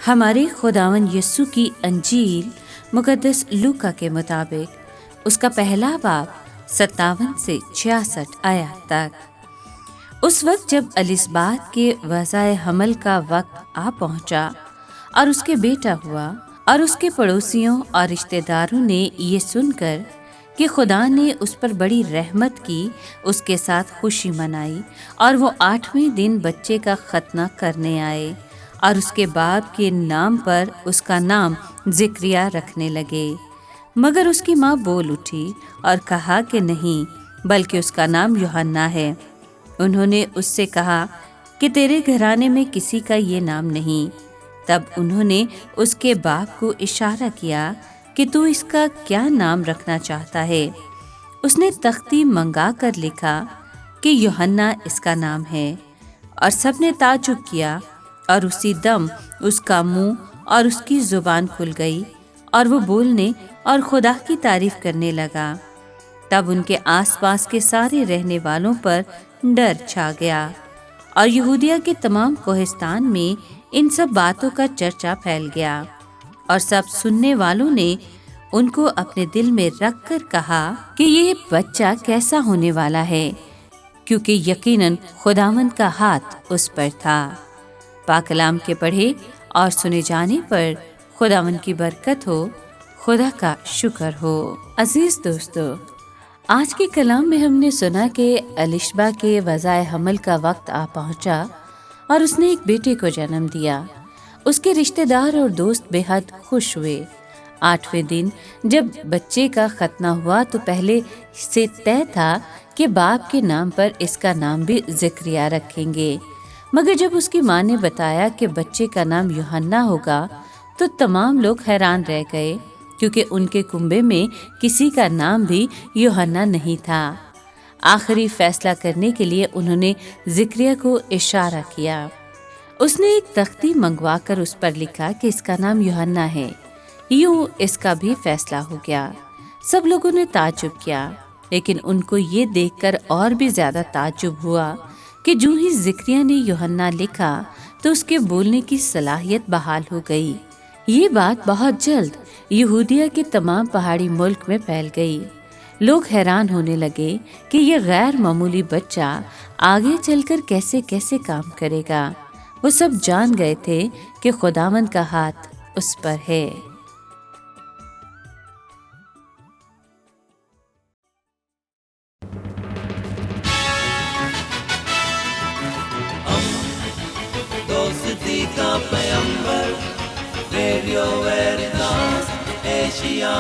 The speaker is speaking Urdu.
ہمارے خداوند یسوع کی انجیل مقدس لوکا کے مطابق اس کا پہلا باب 57 سے 66 آیات تک۔ اس وقت جب الصبات کے وضع حمل کا وقت آ پہنچا اور اس کے بیٹا ہوا، اور اس کے پڑوسیوں اور رشتہ داروں نے یہ سن کر کہ خدا نے اس پر بڑی رحمت کی، اس کے ساتھ خوشی منائی، اور وہ 8ویں دن بچے کا ختنہ کرنے آئے اور اس کے باپ کے نام پر اس کا نام زکریا رکھنے لگے۔ مگر اس کی ماں بول اٹھی اور کہا کہ نہیں، بلکہ اس کا نام یوحنا ہے۔ انہوں نے اس سے کہا کہ تیرے گھرانے میں کسی کا یہ نام نہیں۔ تب انہوں نے اس کے باپ کو اشارہ کیا کہ تو اس کا کیا نام رکھنا چاہتا ہے؟ اس نے تختی منگا کر لکھا کہ یوحنا اس کا نام ہے، اور سب نے تعجب کیا، اور اسی دم اس کا منہ اور اس کی زبان کھل گئی، اور وہ بولنے اور خدا کی تعریف کرنے لگا۔ تب ان کے آس پاس کے سارے رہنے والوں پر ڈر چھا گیا، اور یہودیہ کے تمام کوہستان میں ان سب باتوں کا چرچا پھیل گیا، اور سب سننے والوں نے ان کو اپنے دل میں رکھ کر کہا کہ یہ بچہ کیسا ہونے والا ہے، کیونکہ یقیناً خداوند کا ہاتھ اس پر تھا۔ پاک کلام کے پڑھے اور سنے جانے پر خداوند کی برکت ہو، خدا کا شکر ہو۔ عزیز دوستو، آج کے کلام میں ہم نے سنا کہ الشبا کے وضع حمل کا وقت آ پہنچا اور اس نے ایک بیٹے کو جنم دیا۔ اس کے رشتہ دار اور دوست بے حد خوش ہوئے۔ 8ویں دن جب بچے کا ختنہ ہوا تو پہلے سے طے تھا کہ باپ کے نام پر اس کا نام بھی زکریا رکھیں گے، مگر جب اس کی ماں نے بتایا کہ بچے کا نام یوحنا ہوگا تو تمام لوگ حیران رہ گئے، کیونکہ ان کے کنبے میں کسی کا نام بھی یوحنا نہیں تھا۔ آخری فیصلہ کرنے کے لیے انہوں نے زکریا کو اشارہ کیا۔ اس نے ایک تختی منگوا کر اس پر لکھا کہ اس کا نام یوحنا ہے۔ یوں اس کا بھی فیصلہ ہو گیا۔ سب لوگوں نے تعجب کیا، لیکن ان کو یہ دیکھ کر اور بھی زیادہ تعجب ہوا کہ جو ہی زکریا نے یوحنا لکھا تو اس کے بولنے کی صلاحیت بحال ہو گئی۔ یہ بات بہت جلد یہودیہ کے تمام پہاڑی ملک میں پھیل گئی۔ لوگ حیران ہونے لگے کہ یہ غیر معمولی بچہ آگے چل کر کیسے کیسے کام کرے گا۔ وہ سب جان گئے تھے کہ خداوند کا ہاتھ اس پر ہے۔ دوستی کا پیمبر، ریڈیو ویریتاس ایشیا۔